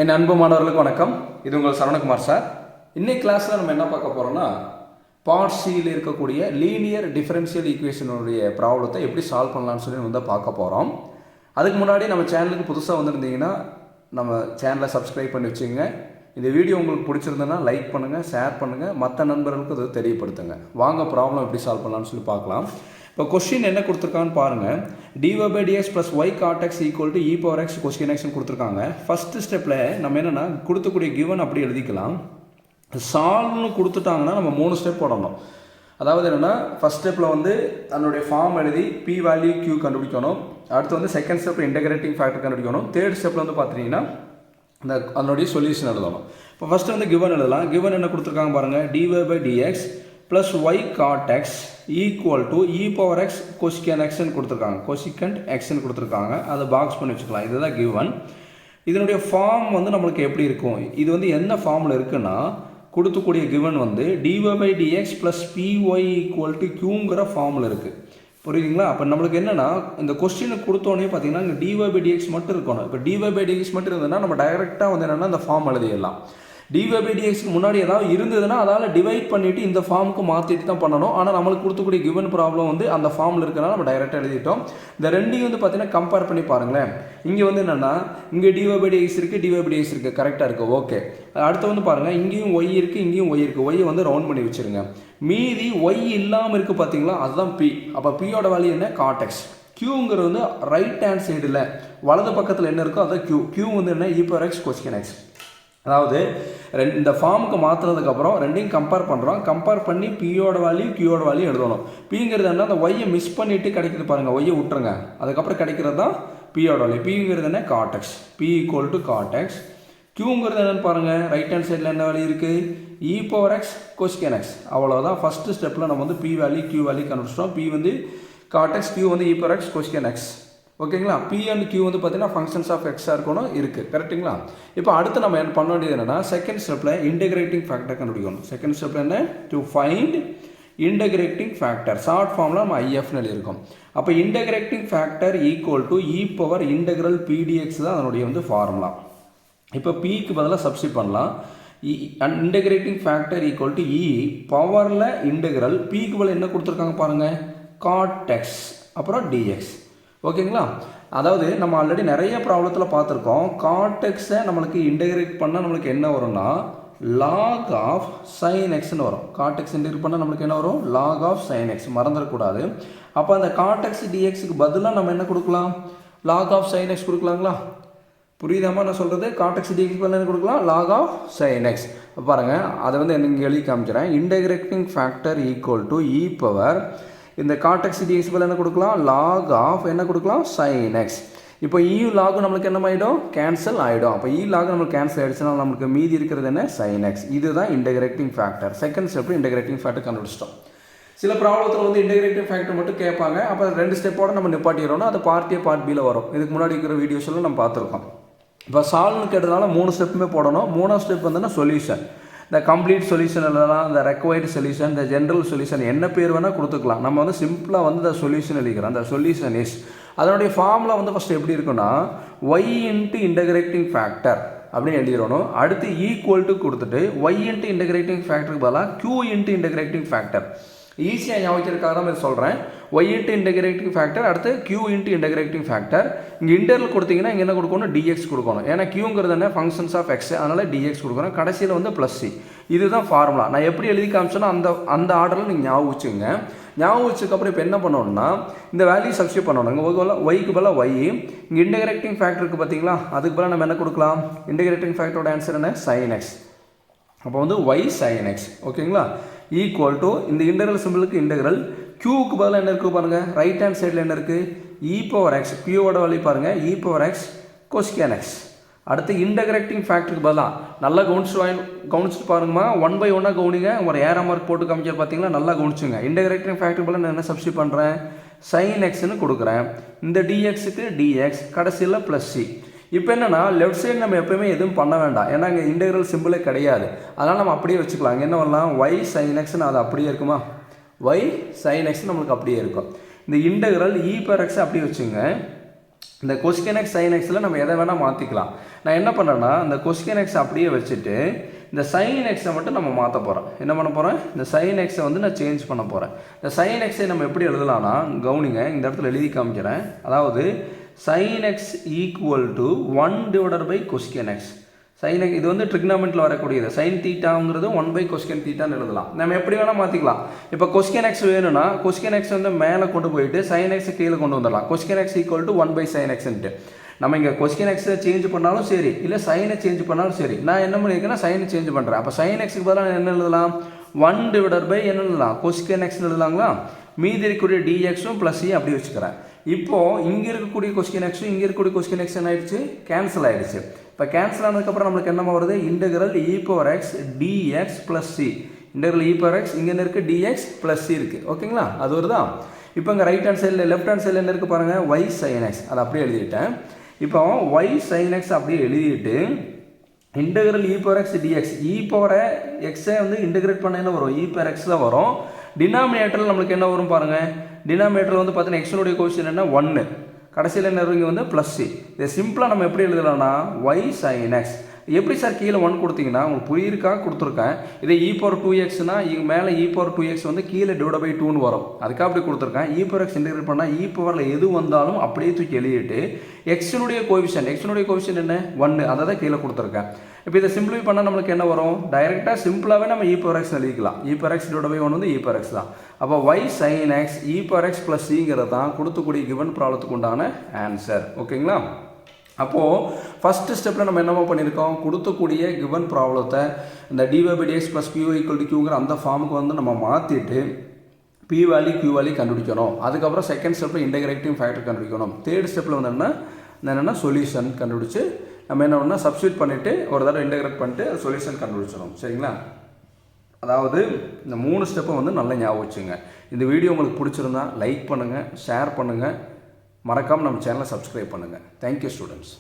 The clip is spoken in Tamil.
என் அன்பு மாணவர்களுக்கு வணக்கம். இது உங்கள் சரவணகுமார் சார். இன்னைக்கு கிளாஸில் நம்ம என்ன பார்க்க போகிறோம்னா, பார்ட் சியில் இருக்கக்கூடிய லீனியர் டிஃபரன்ஷியல் ஈக்குவேஷனுடைய ப்ராப்ளத்தை எப்படி சால்வ் பண்ணலாம்னு சொல்லி பார்க்க போகிறோம். அதுக்கு முன்னாடி நம்ம சேனலுக்கு புதுசாக வந்திருந்தீங்கன்னா நம்ம சேனலை சப்ஸ்கிரைப் பண்ணி வச்சுங்க. இந்த வீடியோ உங்களுக்கு பிடிச்சிருந்ததுன்னா லைக் பண்ணுங்கள், ஷேர் பண்ணுங்கள், மற்ற நண்பர்களுக்கு அதை தெரியப்படுத்துங்க. வாங்க ப்ராப்ளம் எப்படி சால்வ் பண்ணலாம்னு சொல்லி பார்க்கலாம். இப்போ கொஸ்டின் என்ன கொடுத்துருக்கான்னு பாருங்கள். dy by dx plus y cot x equal to e power x cosine x கொடுத்துருக்காங்க. ஃபஸ்ட்டு ஸ்டெப்பில் நம்ம என்னென்னா கொடுத்தக்கூடிய கிவன் அப்படி எழுதிக்கலாம். சால்வ்னு கொடுத்துட்டாங்கன்னா நம்ம 3 ஸ்டெப் போடணும். அதாவது என்னென்னா ஃபஸ்ட் ஸ்டெப்பில் அதனுடைய ஃபார்ம் எழுதி p வேல்யூ q கண்டுபிடிக்கணும். அடுத்து செகண்ட் ஸ்டெப்பில் இன்டகிரேட்டிங் ஃபேக்டர் கண்டுபிடிக்கணும். தேர்ட் ஸ்டெப்பில் பார்த்துட்டிங்கன்னா அதனுடைய சொல்யூஷன் எழுதணும். இப்போ ஃபஸ்ட்டு கிவன் எழுதலாம். கிவன் என்ன கொடுத்துருக்காங்க பாருங்கள். dy by dx plus y cot x equal to e power x cosecant x கொடுத்துருக்காங்க. cosecant x கொடுத்துருக்காங்க. அதை பாக்ஸ் பண்ணி வச்சுக்கலாம். இதுதான் கிவன். இதனுடைய ஃபார்ம் நம்மளுக்கு எப்படி இருக்கும்? இது என்ன ஃபார்மில் இருக்குன்னா, கொடுத்துக்கூடிய given dy by dx plus py equal to qங்கிற ஃபார்மில் இருக்குது. புரியுதுங்களா? அப்போ நம்மளுக்கு என்னென்னா, இந்த கொஸ்டினை கொடுத்தோன்னே பார்த்தீங்கன்னா இங்கே dy by dx மட்டும் இருக்கணும். இப்போ dy by dx மட்டும் இருந்ததுன்னா நம்ம டைரெக்டாக என்னென்னா இந்த ஃபார்ம் எழுதிடலாம். dy by dxக்கு முன்னாடி ஏதாவது இருந்ததுன்னா அதால் டிவைட் பண்ணிவிட்டு இந்த ஃபார்முக்கு மாற்றிட்டு தான் பண்ணணும். ஆனால் நம்மளுக்கு கொடுத்தக்கூடிய கிவன் ப்ராப்ளம் அந்த ஃபார்மில் இருக்கிறனால நம்ம டைரெக்டாக எழுதிட்டோம். இந்த ரெண்டையும் பார்த்தீங்கன்னா கம்பேர் பண்ணி பாருங்களேன். இங்கே என்னென்னா இங்கே dy by dx இருக்குது, dy by dx இருக்குது, கரெக்டாக இருக்குது, ஓகே. அடுத்து பாருங்கள், இங்கேயும் y இருக்குது, இங்கேயும் y இருக்குது. y ரவுண்ட் பண்ணி வச்சுருங்க. மீதி y இல்லாமல் இருக்குது பார்த்தீங்களா, அதுதான் p. அப்போ பியோட வேல்யூ என்ன? cot x. qங்கிறது ரைட் ஹேண்ட் சைடில் வலது பக்கத்தில் என்ன இருக்கோ அதான் q. q என்ன? e power x cosecant x. அதாவது இந்த ஃபார்முக்கு மாற்றினதுக்கப்புறம் ரெண்டையும் கம்பேர் பண்ணுறோம். கம்பேர் பண்ணி பியோட வேல்யூ கியூயோட வேல்யூ எழுதணும். பிங்கிறது என்ன? அந்த ஒய்யை மிஸ் பண்ணிவிட்டு கிடைக்கிது பாருங்கள், ஒய்யை விட்டுருங்க. அதுக்கப்புறம் கிடைக்கிறது தான் பியோட வேல்யூ. பிங்கிறது என்ன? cot x. p equal to cot x. கியூங்கிறது என்னென்னு பாருங்கள். ரைட் ஹேண்ட் சைடில் என்ன வேல்யூ இருக்குது? e power x cosecant x. அவ்வளோதான். ஃபஸ்ட்டு ஸ்டெப்பில் நம்ம p வேல்யூ q வேல்யூ கண்டுபிடிச்சிட்டோம். p cot x, q e power x cosecant x. ஓகேங்களா? பி அண்ட் கியூ பார்த்தீங்கன்னா ஃபங்க்ஷன்ஸ் ஆஃப் எக்ஸாக இருக்கணும், இருக்குது. கரெக்டுங்களா? இப்போ அடுத்து நம்ம என்ன பண்ண வேண்டியது என்னென்னா, செகண்ட் ஸ்டெப்பில் இன்டகிரேட்டிங் ஃபேக்டர் கண்டுபிடிக்கணும். செகண்ட் ஸ்டெப்பில் என்ன? To find integrating factor. Short ஃபார்மில் நம்ம ஐஎஃப்னு எழுதியிருக்கோம். அப்போ integrating factor equal to e power integral P dx தான் அதனுடைய ஃபார்முலா. இப்போ பிக்கு பதிலாக சப்ஸ்டிட் பண்ணலாம். Integrating factor equal to e பவரில் இன்டகிரல் பிக்கு பதில் என்ன கொடுத்துருக்காங்க பாருங்கள், காட் எக்ஸ் அப்புறம் டிஎக்ஸ். ஓகேங்களா? அதாவது நம்ம ஆல்ரெடி நிறைய ப்ராப்ளத்தில் பார்த்துருக்கோம். காட்டெக்ஸை நம்மளுக்கு இன்டகிரேட் பண்ணால் நம்மளுக்கு என்ன வரும்னா லாக் ஆஃப் சைன் எக்ஸ்ன்னு வரும். காட்டெக்ஸ் இன்டகிரேட் பண்ணால் நம்மளுக்கு என்ன வரும்? Log of sine x. மறந்துடக்கூடாது. அப்போ அந்த காட்டெக்ஸ் டிஎக்ஸுக்கு பதிலாக நம்ம என்ன கொடுக்கலாம்? லாக் ஆஃப் சைன் எக்ஸ் கொடுக்கலாங்களா? புரியுதாமா நான் சொல்கிறது? காட்டெக்ஸ் டிஎக்ஸ் பதிலாக என்ன கொடுக்கலாம்? Log of sine x. பாருங்கள், அதை எனக்கு எழுதி காமிக்கிறேன். Integrating factor equal to e power இந்த காட்டெக்ஸ் டிஎக்ஸ் பதில் என்ன கொடுக்கலாம்? லாக் ஆஃப் என்ன கொடுக்கலாம்? Sine x. இப்போ இ லாகும் நம்மளுக்கு என்ன ஆகிடும்? கேன்சல் ஆகிடும். அப்போ இ லாக் நம்மளுக்கு கேன்சல் ஆகிடுச்சுன்னா நம்மளுக்கு மீதி இருக்கிறது என்ன? Sine x. இதுதான் இன்டகிரேட்டிங் ஃபேக்டர். செகண்ட் ஸ்டெப்பில் இன்டகிரேட்டிங் ஃபேக்டர் கண்டுபிடிச்சிட்டோம். சில ப்ராப்ளத்தில் இன்டகிரேட்டிங் ஃபேக்டர் மட்டும் கேட்பாங்க. அப்போ 2 ஸ்டெப்போட நம்ம நிப்பாட்டிடுறோம்னா அது பார்ட் ஏ பார்ட் பியில் வரும். இதுக்கு முன்னாடி இருக்கிற வீடியோஸில் நம்ம பார்த்துருக்கோம். இப்போ சால்வ்னு கேட்டதுனால 3 ஸ்டெப்புமே போடணும். 3ஆவது ஸ்டெப் சொல்யூஷன். இந்த கம்ப்ளீட் சொல்யூஷன் எழுதலாம், இந்த ரெக்வயர்டு சொல்யூஷன், இந்த ஜென்ரல் சொல்யூஷன், என்ன பேர் வேணால் கொடுத்துக்கலாம். நம்ம சிம்பிளாக இந்த சொல்யூஷன் எழுதிக்கிறோம். அந்த சொல்யூஷன் இஸ் அதனுடைய ஃபார்முலா ஃபஸ்ட்டு எப்படி இருக்குன்னா y இன்ட்டு இன்டகிரேட்டிங் ஃபேக்டர் அப்படின்னு எழுதிடணும். அடுத்து ஈக்குவல் டு கொடுத்துட்டு y இன்ட்டு இன்டகிரேட்டிங் ஃபேக்டருக்கு பதிலாக q இன்ட்டு இன்டகிரேட்டிங் ஃபேக்டர். ஈஸியாக ஞாபகத்துக்காக தான் இது சொல்கிறேன். y இன்ட்டு இன்டகிரேட்டிங் ஃபேக்டர், அடுத்து q இன்ட்டு இன்டகிரேட்டிங் ஃபேக்டர். இங்கே இன்டர்வல் கொடுத்தீங்கன்னா இங்கே என்ன கொடுக்கணும்? dx கொடுக்கணும். ஏன்னா qங்கிறது என்ன? ஃபங்க்ஷன்ஸ் ஆஃப் எக்ஸ், அதனால் dx கொடுக்குறோம். கடைசியில் ப்ளஸ் சி. இதுதான் ஃபார்முலா. நான் எப்படி எழுதி காமிச்சோன்னா அந்த ஆர்டரில் நீங்கள் ஞாபகம் வச்சுங்க. ஞாபகம் வச்சதுக்கப்புறம் இப்போ என்ன பண்ணணும்னா இந்த வேல்யூ சப்ஸ்டியூட் பண்ணணும். இங்கே ஒய்க்கு பதிலாக ஒய், இங்கே இன்டகிரேட்டிங் ஃபேக்டருக்கு பார்த்தீங்களா, அதுக்கு பதிலாக நம்ம என்ன கொடுக்கலாம்? இன்டகிரேட்டிங் ஃபேக்டரோட ஆன்சர் என்ன? Sine x. அப்போ ஒய் சைன் எக்ஸ். ஓகேங்களா? ஈக்குவல் டு இந்த இன்டகிரல் சிம்பிளுக்கு இன்டகிரல் க்யூக்கு பதிலாக என்ன இருக்குது பாருங்கள், ரைட் ஹேண்ட் சைடில் என்ன இருக்குது? E power x. க்யூவோட வேல்யூ பாருங்கள், e power x cosec x. அடுத்து இன்டகிரேட்டிங் ஃபேக்டருக்கு பதிலாக நல்லா கவனிச்சுட்டு பாருங்கம்மா. 1 by 1 கவனிங்க. ஒரு ஏரோ மார்க் போட்டு காமிச்சார் பார்த்தீங்களா, நல்லா கவனிச்சுங்க. இன்டகிரேட்டிங் ஃபேக்டருக்கு பதிலாக நான் என்ன சப்ஸ்டியூட் பண்ணுறேன்? சைன் எக்ஸ்ன்னு கொடுக்குறேன். இந்த டிஎக்ஸுக்கு டிஎக்ஸ், கடைசியில் ப்ளஸ் சி. இப்போ என்னென்னா லெஃப்ட் சைடு நம்ம எப்போயுமே எதுவும் பண்ண வேண்டாம். ஏன்னா இங்கே இன்டகிரல் சிம்பிளே கிடையாது. அதனால் நம்ம அப்படியே வச்சுக்கலாம். இங்கே என்ன பண்ணலாம்? ஒய் சைன் எக்ஸ்ன்னு அது அப்படியே இருக்குமா? ஒய் சைன் எக்ஸ் நம்மளுக்கு அப்படியே இருக்கும். இந்த இன்டகிரல் இ பவர் எக்ஸ் அப்படியே வச்சுங்க. இந்த கொஸ்டின் எக்ஸ் சைன் எக்ஸில் நம்ம எதை வேணால் மாற்றிக்கலாம். நான் என்ன பண்ணுறேன்னா இந்த கொஸ்டின் எக்ஸ் அப்படியே வச்சுட்டு இந்த சைன் எக்ஸை மட்டும் நம்ம மாற்ற போகிறோம். என்ன பண்ண போகிறேன், இந்த சைன் எக்ஸை வந்து நான் சேஞ்ச் பண்ண போகிறேன். இந்த சைன் எக்ஸை நம்ம எப்படி எழுதலாம்னா, கவனிங்க, இந்த இடத்துல எழுதி காமிக்கிறேன். அதாவது sine x equal to 1 / cosec x. Sine x இது வந்து ட்ரிக்னாமெண்ட்டில் வரக்கூடியது. சைன் தீட்டாங்கிறது 1 / கொஸ்டின் தீட்டான்னு எழுதலாம். நம்ம எப்படி வேணால் மாற்றிக்கலாம். இப்போ கொஸ்டின் எக்ஸ் வேணும்னா கொஸ்டின் எக்ஸ் வந்து மேலே கொண்டு போயிட்டு சைன் எக்ஸ் கீழே கொண்டு வந்துடலாம். Question X equal to 1 / sin xன்ட்டு நம்ம இங்கே கொஸ்டின் எக்ஸை சேஞ்ச் பண்ணாலும் சரி, இல்லை சைனை சேஞ்ச் பண்ணாலும் சரி. நான் என்ன பண்ணியிருக்கேன்னா சைனை சேஞ்ச் பண்ணுறேன். அப்போ சைன் எக்ஸுக்கு பதிலாக என்ன எழுதலாம், 1 / என்ன எழுதலாம், கொஸ்டின் எக்ஸ் எழுதலாங்களா. மீதி இருக்கக்கூடிய dxும் ப்ளஸ் சி அப்படி வச்சுக்கிறேன். இப்போது இங்கே இருக்கக்கூடிய கொஸ்டின் எக்ஸும் இங்கே இருக்கக்கூடிய கொஸ்டின் எக்ஸ் என்ன ஆயிடுச்சு, கேன்சல் ஆகிடுச்சு. இப்போ கேன்சல் ஆனதுக்கப்புறம் நம்மளுக்கு என்னமா வருது, integral e⁻x dx + c. Integral e⁻x இங்கே என்ன இருக்குது, dx + c இருக்குது. ஓகேங்களா, அது வருதா. இப்போ இங்கே ரைட் ஹேண்ட் சைடில் லெஃப்ட் ஹேண்ட் சைடில் என்ன இருக்குது பாருங்கள், y sin x. அதை அப்படியே எழுதிட்டேன். இப்போ y sin x அப்படியே எழுதிட்டு இன்டெக்ரல் e⁻x dx, e⁻x வந்து இன்டெகிரேட் பண்ண என்ன வரும், e⁻x தான் வரும். டினாமினேட்டரில் நம்மளுக்கு என்ன வரும் பாருங்கள், டினாமினேட்டரில் வந்து பார்த்தீங்கன்னா எக்ஸனுடைய கோஷன் என்ன 1, கடைசியில் என்ன இங்கே வந்து ப்ளஸ் சி. இதை சிம்பிளாக நம்ம எப்படி எழுதலாம்னா y sin x. எப்படி சார் கீழே 1 கொடுத்தீங்கன்னா உங்களுக்கு புரியிருக்காக கொடுத்துருக்கேன். இதை e⁻2xனா இங்கே மேலே e⁻2x வந்து கீழே /2ன்னு வரும். அதுக்காக அப்படி கொடுத்துருக்கேன். e⁻x இன்டெகிரேட் பண்ணால் e⁻ எது வந்தாலும் அப்படியே தூக்கி எழுதிட்டு எக்ஸனுடைய கோவிஷன் என்ன 1, அதை தான் கீழே கொடுத்துருக்கேன். இப்போ இதை சிம்பிளிஃபை பண்ணால் நம்மளுக்கு என்ன வரும், டைரெக்டாக சிம்பிளாகவே நம்ம e⁻x எழுதிக்கலாம். e⁻x /1 வந்து e⁻x தான். அப்போ y sin x e⁻x + cங்கிறது தான் கொடுத்துக்கூடிய கிவன் ப்ராப்ளத்துக்கு உண்டான ஆன்சர். ஓகேங்களா. அப்போது ஃபஸ்ட்டு ஸ்டெப்பில் நம்ம என்னமோ பண்ணியிருக்கோம், கொடுத்தக்கூடிய கிவன் ப்ராப்ளத்தை இந்த dy/dx + py = qங்கிற அந்த ஃபார்முக்கு வந்து நம்ம மாற்றிட்டு p வேல்யூ q வேல்யூ கண்டுபிடிக்கணும். அதுக்கப்புறம் செகண்ட் ஸ்டெப்பில் இன்டெகிரேட்டிங் ஃபேக்டர் கண்டுபிடிக்கணும். தேர்ட் ஸ்டெப்பில் வந்து என்னென்னா சொல்யூஷன் கண்டுபிடிச்சி நம்ம என்ன பண்ணால் சப்ஸ்டியூட் பண்ணிவிட்டு ஒரு தடவை இன்டெகிரேட் பண்ணிட்டு சொல்யூஷன் கண்டுபிடிச்சிடும். சரிங்களா. அதாவது இந்த 3 ஸ்டெப்பை வந்து நல்லா ஞாபகம் வச்சுங்க. இந்த வீடியோ உங்களுக்கு பிடிச்சிருந்தா லைக் பண்ணுங்கள், ஷேர் பண்ணுங்கள், மறக்காமல் நம்ம சேனலை சப்ஸ்கிரைப் பண்ணுங்கள். Thank you students.